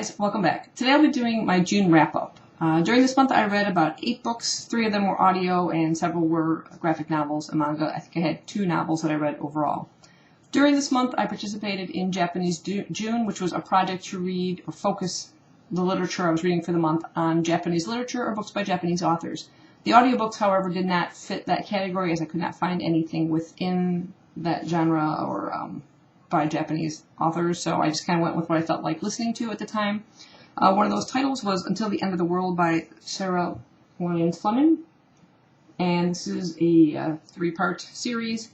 guys, welcome back. Today I'll be doing my June wrap-up. During this month I read about 8 books, 3 of them were audio and several were graphic novels and manga. I think I had 2 novels that I read overall. During this month I participated in Japanese June, which was a project to read or focus the literature I was reading for the month on Japanese literature or books by Japanese authors. The audiobooks, however, did not fit that category as I could not find anything within that genre or by Japanese authors, so I just kind of went with what I felt like listening to at the time. One of those titles was Until the End of the World by Sarah Williams Fleming, and this is a 3-part series,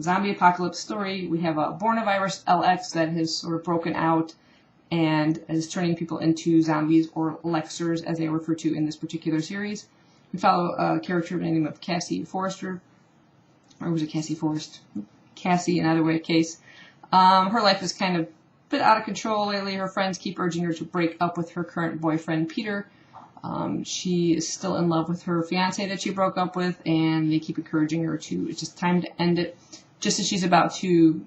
zombie apocalypse story. We have a Bornavirus LX that has sort of broken out and is turning people into zombies, or Lexers as they are referred to in this particular series. We follow a character by the name of Cassie Forrester, or was it Cassie Forrest? Cassie, in either way case. Her life is kind of a bit out of control lately. Her friends keep urging her to break up with her current boyfriend, Peter. She is still in love with her fiancé that she broke up with, and they keep encouraging her to, it's just time to end it. Just as she's about to,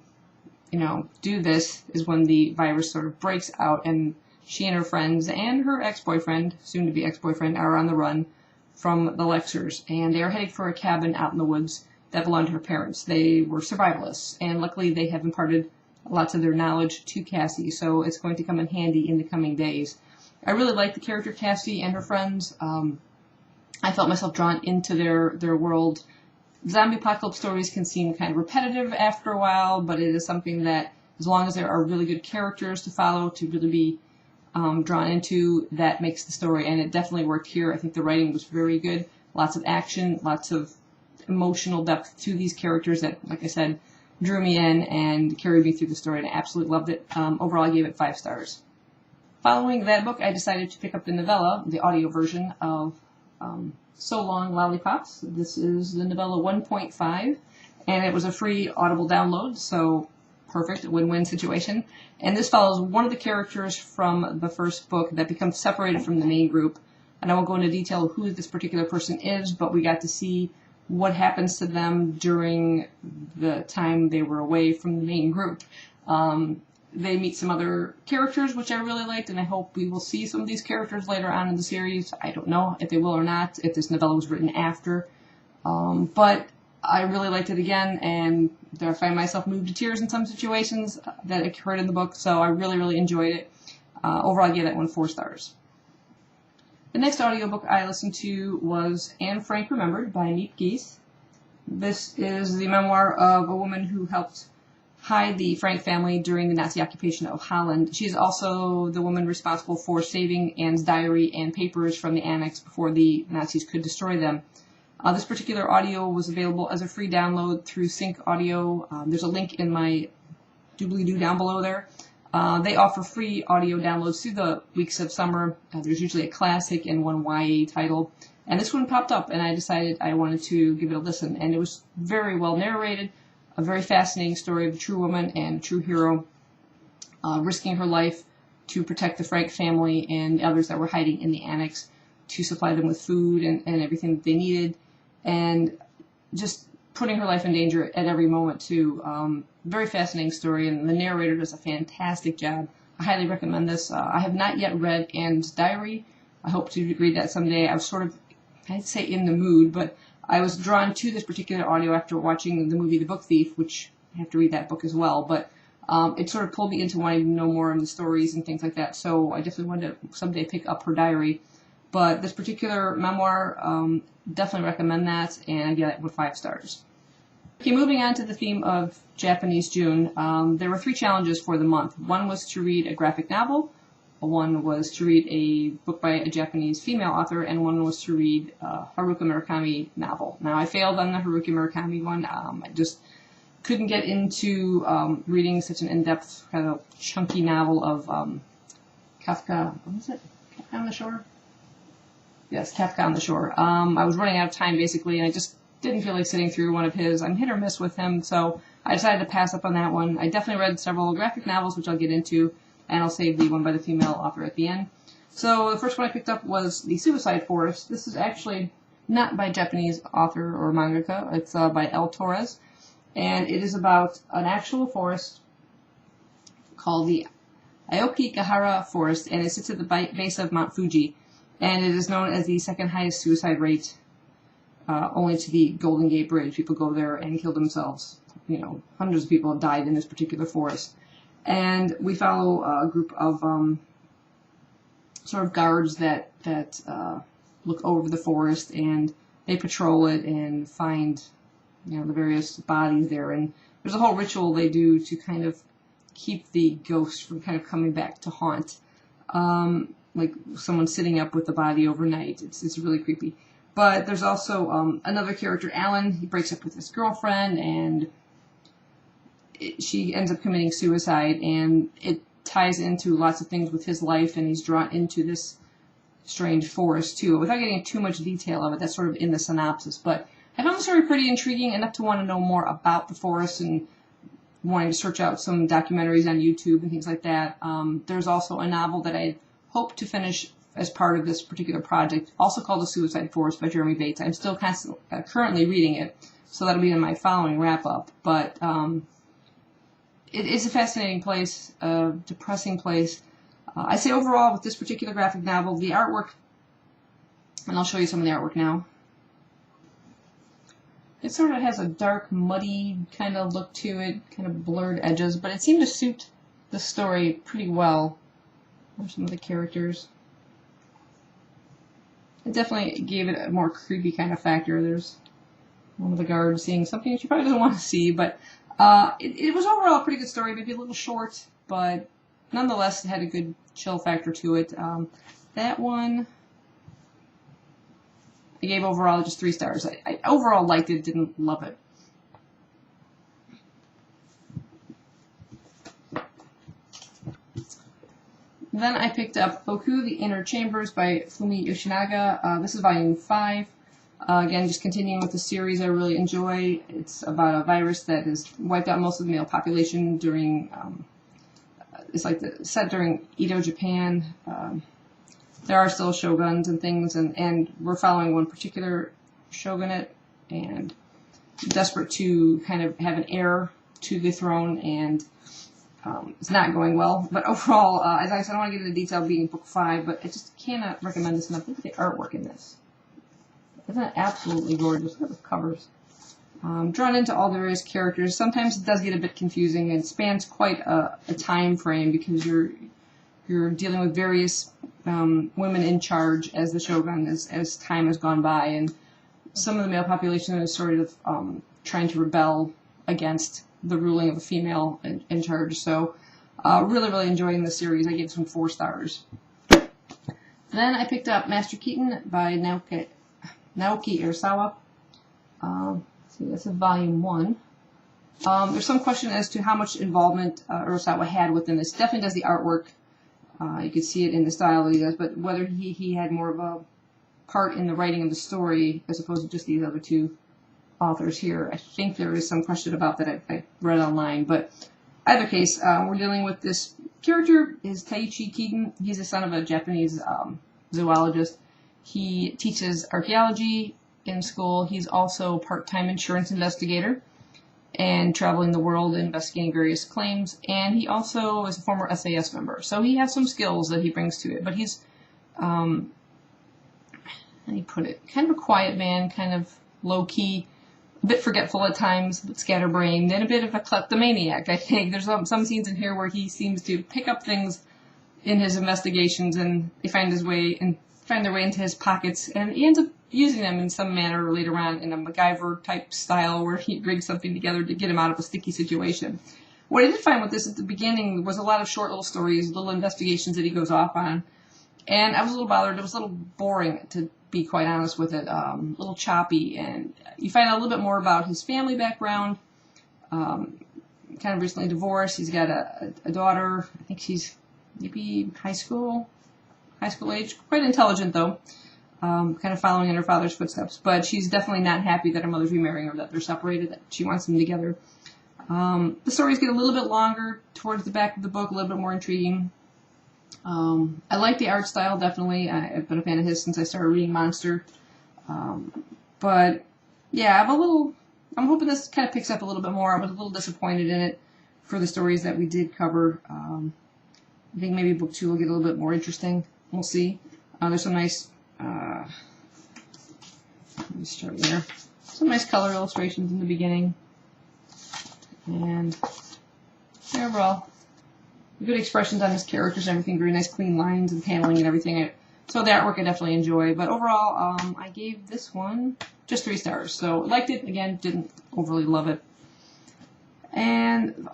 do this is when the virus sort of breaks out, and she and her friends and her ex-boyfriend, soon-to-be ex-boyfriend, are on the run from the Lexers, and they are heading for a cabin out in the woods that belonged to her parents. They were survivalists, and luckily they have imparted lots of their knowledge to Cassie, so it's going to come in handy in the coming days. I really like the character Cassie and her friends. I felt myself drawn into their world. Zombie apocalypse stories can seem kind of repetitive after a while, but it is something that, as long as there are really good characters to follow, to really be drawn into, that makes the story, and it definitely worked here. I think the writing was very good. Lots of action, lots of emotional depth to these characters that, like I said, drew me in and carried me through the story, and I absolutely loved it. Overall, I gave it 5 stars. Following that book, I decided to pick up the novella, the audio version of So Long Lollipops. This is the novella 1.5, and it was a free Audible download, so perfect, win-win situation. And this follows one of the characters from the first book that becomes separated from the main group. And I won't go into detail who this particular person is, but we got to see what happens to them during the time they were away from the main group. They meet some other characters, which I really liked, and I hope we will see some of these characters later on in the series. I don't know if they will or not, if this novella was written after. But I really liked it again, and I find myself moved to tears in some situations that occurred in the book, so I really, really enjoyed it. Overall, I gave that one 4 stars. The next audiobook I listened to was Anne Frank Remembered by Miep Gies. This is the memoir of a woman who helped hide the Frank family during the Nazi occupation of Holland. She's also the woman responsible for saving Anne's diary and papers from the annex before the Nazis could destroy them. This particular audio was available as a free download through Sync Audio. There's a link in my doobly-doo down below there. They offer free audio downloads through the weeks of summer. There's usually a classic and one YA title. And this one popped up, and I decided I wanted to give it a listen. And it was very well narrated, a very fascinating story of a true woman and a true hero risking her life to protect the Frank family and the others that were hiding in the annex, to supply them with food and everything that they needed, and just putting her life in danger at every moment, too. Very fascinating story, and the narrator does a fantastic job. I highly recommend this. I have not yet read Anne's diary. I hope to read that someday. I was sort of, I'd say in the mood, but I was drawn to this particular audio after watching the movie The Book Thief, which I have to read that book as well, but it sort of pulled me into wanting to know more of the stories and things like that, so I definitely wanted to someday pick up her diary. But this particular memoir, definitely recommend that, and I give it with 5 stars. Okay, moving on to the theme of Japanese June, there were 3 challenges for the month. One was to read a graphic novel, one was to read a book by a Japanese female author, and one was to read a Haruki Murakami novel. Now, I failed on the Haruki Murakami one. I just couldn't get into reading such an in-depth, kind of chunky novel of Kafka, what was it? Kafka on the Shore? Yes, Kafka on the Shore. I was running out of time, basically, and I just didn't feel like sitting through one of his. I'm hit or miss with him, so I decided to pass up on that one. I definitely read several graphic novels, which I'll get into, and I'll save the one by the female author at the end. So the first one I picked up was The Suicide Forest. This is actually not by a Japanese author or mangaka. It's by L. Torres, and it is about an actual forest called the Aokigahara Forest, and it sits at the base of Mount Fuji, and it is known as the second highest suicide rate, only to the Golden Gate Bridge. People go there and kill themselves. You know, hundreds of people have died in this particular forest. And we follow a group of sort of guards that look over the forest, and they patrol it and find, you know, the various bodies there. And there's a whole ritual they do to kind of keep the ghost from kind of coming back to haunt. Like someone sitting up with the body overnight. It's really creepy. But there's also another character, Alan. He breaks up with his girlfriend, and she ends up committing suicide, and it ties into lots of things with his life, and he's drawn into this strange forest too. Without getting too much detail of it, that's sort of in the synopsis. But I found the story pretty intriguing, enough to want to know more about the forest and wanting to search out some documentaries on YouTube and things like that. There's also a novel that I hope to finish as part of this particular project, also called The Suicide Forest by Jeremy Bates. I'm still currently reading it, so that'll be in my following wrap-up. But it is a fascinating place, a depressing place. I say overall, with this particular graphic novel, the artwork, and I'll show you some of the artwork now, it sort of has a dark, muddy kind of look to it, kind of blurred edges, but it seemed to suit the story pretty well. There's some of the characters. It definitely gave it a more creepy kind of factor. There's one of the guards seeing something that you probably don't want to see, but it was overall a pretty good story, maybe a little short, but nonetheless it had a good chill factor to it. That one I gave overall just 3 stars. I overall liked it, didn't love it. Then I picked up Boku, The Inner Chambers by Fumi Yoshinaga. This is volume 5. Again, just continuing with the series I really enjoy. It's about a virus that has wiped out most of the male population during, it's like set during Edo, Japan. There are still shoguns and things, and we're following one particular shogunate, and desperate to kind of have an heir to the throne, and it's not going well. But overall, as I said, I don't want to get into detail being book 5, but I just cannot recommend this enough. Look at the artwork in this. Isn't that absolutely gorgeous? Look at the covers. Drawn into all the various characters. Sometimes it does get a bit confusing and spans quite a time frame, because you're dealing with various women in charge as the shogun as time has gone by, and some of the male population is sort of trying to rebel against the ruling of a female in charge. So really, really enjoying the series. I gave this one 4 stars. Then I picked up Master Keaton by Naoki Urasawa. See, this is volume 1. There's some question as to how much involvement Urasawa had within this. Definitely does the artwork. You can see it in the style that he does, but whether he had more of a part in the writing of the story as opposed to just these other 2 authors here, I think there is some question about that I read online. But either case, we're dealing with this character is Taichi Keaton. He's the son of a Japanese zoologist. He teaches archaeology in school. He's also a part-time insurance investigator and traveling the world investigating various claims. And he also is a former SAS member. So he has some skills that he brings to it. But he's, how do you put it, kind of a quiet man, kind of low-key, a bit forgetful at times, but scatterbrained, and a bit of a kleptomaniac, I think. There's some scenes in here where he seems to pick up things in his investigations, and they find their way into his pockets, and he ends up using them in some manner later on in a MacGyver-type style where he rigs something together to get him out of a sticky situation. What I did find with this at the beginning was a lot of short little stories, little investigations that he goes off on, and I was a little bothered. It was a little boring, to be quite honest with it, a little choppy, and you find out a little bit more about his family background. Kind of recently divorced. He's got a daughter. I think she's maybe high school age. Quite intelligent, though. Kind of following in her father's footsteps. But she's definitely not happy that her mother's remarrying her, that they're separated, that she wants them together. The stories get a little bit longer towards the back of the book, a little bit more intriguing. I like the art style, definitely. I've been a fan of his since I started reading Monster. But, yeah, I'm hoping this kind of picks up a little bit more. I was a little disappointed in it for the stories that we did cover. I think maybe book 2 will get a little bit more interesting. We'll see. There's some nice, let me start there. Some nice color illustrations in the beginning. And overall, good expressions on his characters and everything. Very nice clean lines and paneling and everything. So the artwork I definitely enjoy. But overall, I gave this one just 3 stars. So liked it. Again, didn't overly love it. And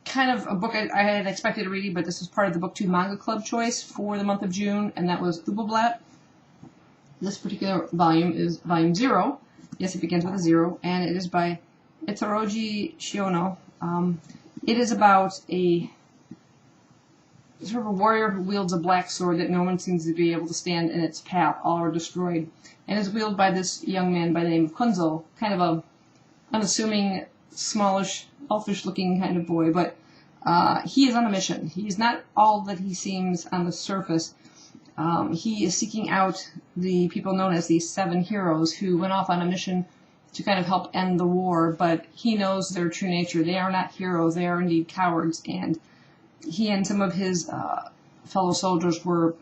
kind of a book I had expected to read, but this was part of the Book 2 Manga Club choice for the month of June, and that was Ubelblatt. This particular volume is volume 0. Yes, it begins with a 0, and it is by Itaroji Shiono. It is about a sort of a warrior who wields a black sword that no one seems to be able to stand in its path. All are destroyed, and is wielded by this young man by the name of Kunzo, kind of a unassuming, smallish, elfish-looking kind of boy, but he is on a mission. He's not all that he seems on the surface. He is seeking out the people known as the 7 heroes who went off on a mission to kind of help end the war, but he knows their true nature. They are not heroes. They are indeed cowards, and he and some of his fellow soldiers were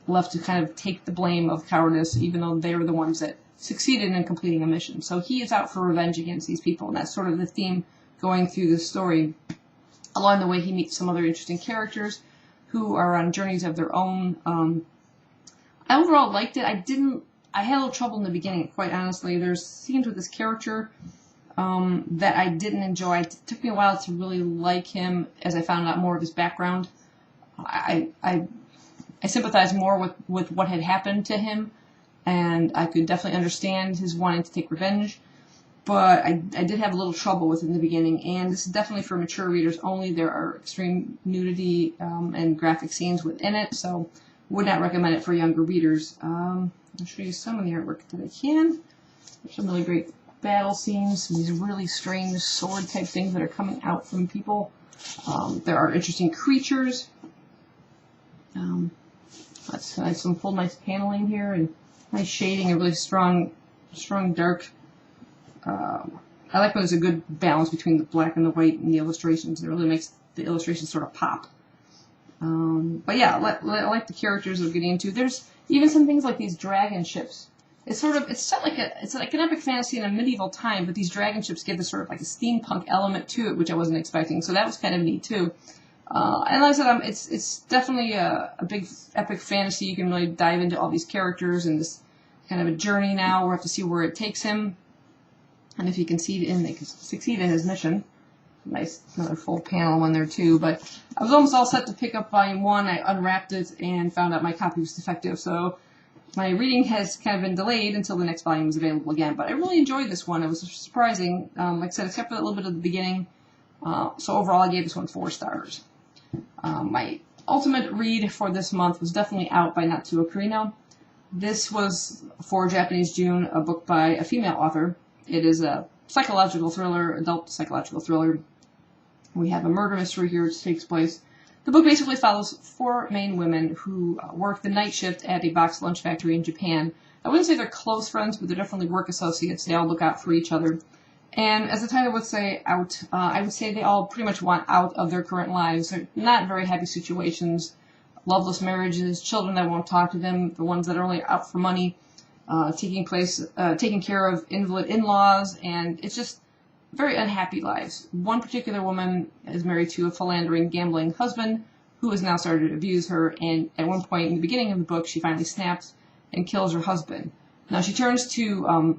left to kind of take the blame of cowardice, even though they were the ones that succeeded in completing a mission. So he is out for revenge against these people, and that's sort of the theme going through the story. Along the way, he meets some other interesting characters who are on journeys of their own. I overall liked it. I had a little trouble in the beginning, quite honestly. There's scenes with this character that I didn't enjoy. It took me a while to really like him as I found out more of his background. I sympathized more with what had happened to him, and I could definitely understand his wanting to take revenge. But I did have a little trouble with it in the beginning, and this is definitely for mature readers only. There are extreme nudity and graphic scenes within it, so would not recommend it for younger readers. I'll show you some of the artwork that I can. There's some really great battle scenes, some of these really strange sword-type things that are coming out from people. There are interesting creatures. That's some full nice paneling here, and nice shading, and really strong dark. I like when there's a good balance between the black and the white in the illustrations. It really makes the illustrations sort of pop. But yeah, I like the characters they're getting into. There's even some things like these dragon ships. It's set like an epic fantasy in a medieval time, but these dragon ships give this sort of like a steampunk element to it, which I wasn't expecting. So that was kind of neat too. And like I said, it's definitely a big epic fantasy. You can really dive into all these characters and this kind of a journey now. We'll have to see where it takes him, and if he can succeed in his mission. Nice, another full panel one there too. But I was almost all set to pick up volume 1. I unwrapped it and found out my copy was defective. So my reading has kind of been delayed until the next volume is available again. But I really enjoyed this one. It was surprising. Like I said, except for a little bit of the beginning. So overall, I gave this one 4 stars. My ultimate read for this month was definitely Out by Natsuo Kirino. This was, for Japanese June, a book by a female author. It is a psychological thriller, adult psychological thriller. We have a murder mystery here which takes place. The book basically follows 4 main women who work the night shift at a box lunch factory in Japan. I wouldn't say they're close friends, but they're definitely work associates. They all look out for each other. And as the title would say, Out, I would say they all pretty much want out of their current lives. They're not very happy situations, loveless marriages, children that won't talk to them, the ones that are only out for money, taking care of invalid in-laws, and it's just very unhappy lives. One particular woman is married to a philandering, gambling husband who has now started to abuse her, and at one point in the beginning of the book, she finally snaps and kills her husband. Now she turns to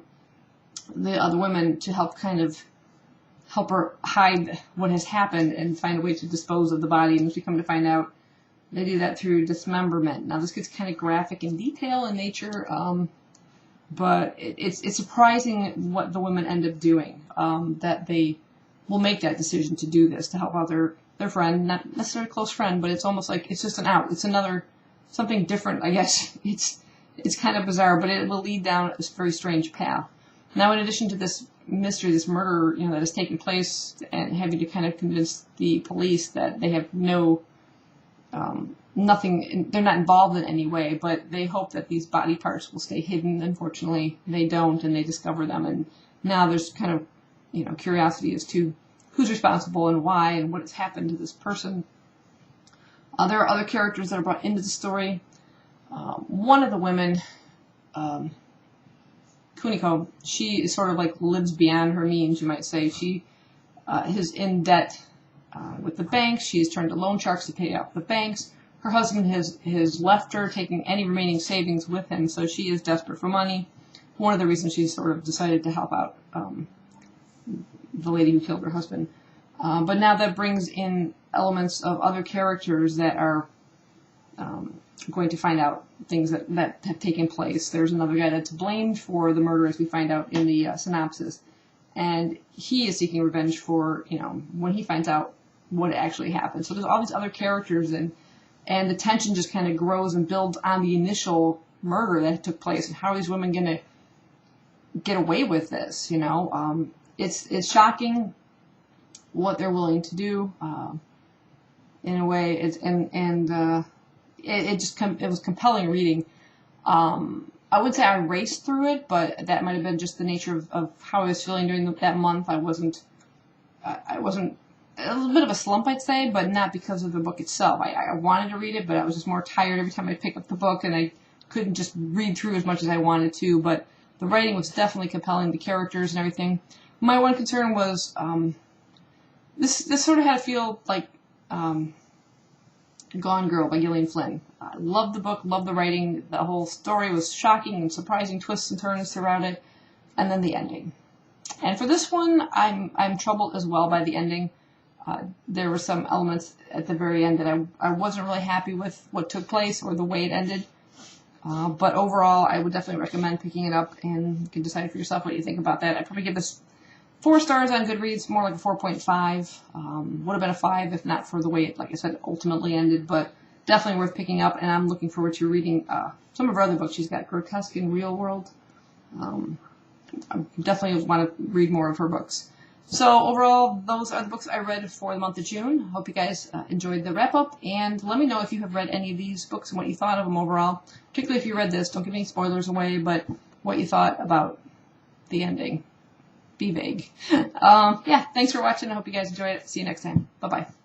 the other women to help her hide what has happened and find a way to dispose of the body, and we come to find out they do that through dismemberment. Now this gets kind of graphic in detail in nature, but it's surprising what the women end up doing, that they will make that decision to do this, to help out their friend, not necessarily a close friend, but it's almost like it's just an out. It's another, something different, I guess. It's kind of bizarre, but it will lead down a very strange path. Now, in addition to this mystery, this murder, that has taken place, and having to kind of convince the police that they have nothing, they're not involved in any way, but they hope that these body parts will stay hidden. Unfortunately, they don't, and they discover them, and now there's kind of, curiosity as to who's responsible and why and what has happened to this person. There are other characters that are brought into the story. One of the women, Kuniko, she is sort of like lives beyond her means, you might say. She is in debt with the banks. She has turned to loan sharks to pay off the banks. Her husband has left her, taking any remaining savings with him, so she is desperate for money. One of the reasons she sort of decided to help out the lady who killed her husband. But now that brings in elements of other characters that are going to find out things that have taken place. There's another guy that's blamed for the murder, as we find out in the synopsis. And he is seeking revenge for, when he finds out what actually happened. So there's all these other characters, and the tension just kind of grows and builds on the initial murder that took place. And how are these women going to get away with this, It's shocking what they're willing to do, in a way. It was compelling reading. I would say I raced through it, but that might have been just the nature of how I was feeling during that month. I wasn't, it was a bit of a slump, I'd say, but not because of the book itself. I wanted to read it, but I was just more tired every time I pick up the book, and I couldn't just read through as much as I wanted to, but the writing was definitely compelling, the characters and everything. My one concern was, this sort of had a feel like, Gone Girl by Gillian Flynn. I loved the book, loved the writing. The whole story was shocking and surprising twists and turns throughout it, and then the ending. And for this one, I'm troubled as well by the ending. There were some elements at the very end that I wasn't really happy with what took place or the way it ended. But overall, I would definitely recommend picking it up, and you can decide for yourself what you think about that. I'd probably give this 4 stars on Goodreads, more like a 4.5. Would have been a 5 if not for the way it, like I said, ultimately ended, but definitely worth picking up, and I'm looking forward to reading some of her other books. She's got Grotesque and Real World. I definitely want to read more of her books. So overall, those are the books I read for the month of June. Hope you guys enjoyed the wrap-up, and let me know if you have read any of these books and what you thought of them overall. Particularly if you read this, don't give any spoilers away, but what you thought about the ending. Be vague. Yeah, thanks for watching. I hope you guys enjoyed it. See you next time. Bye-bye.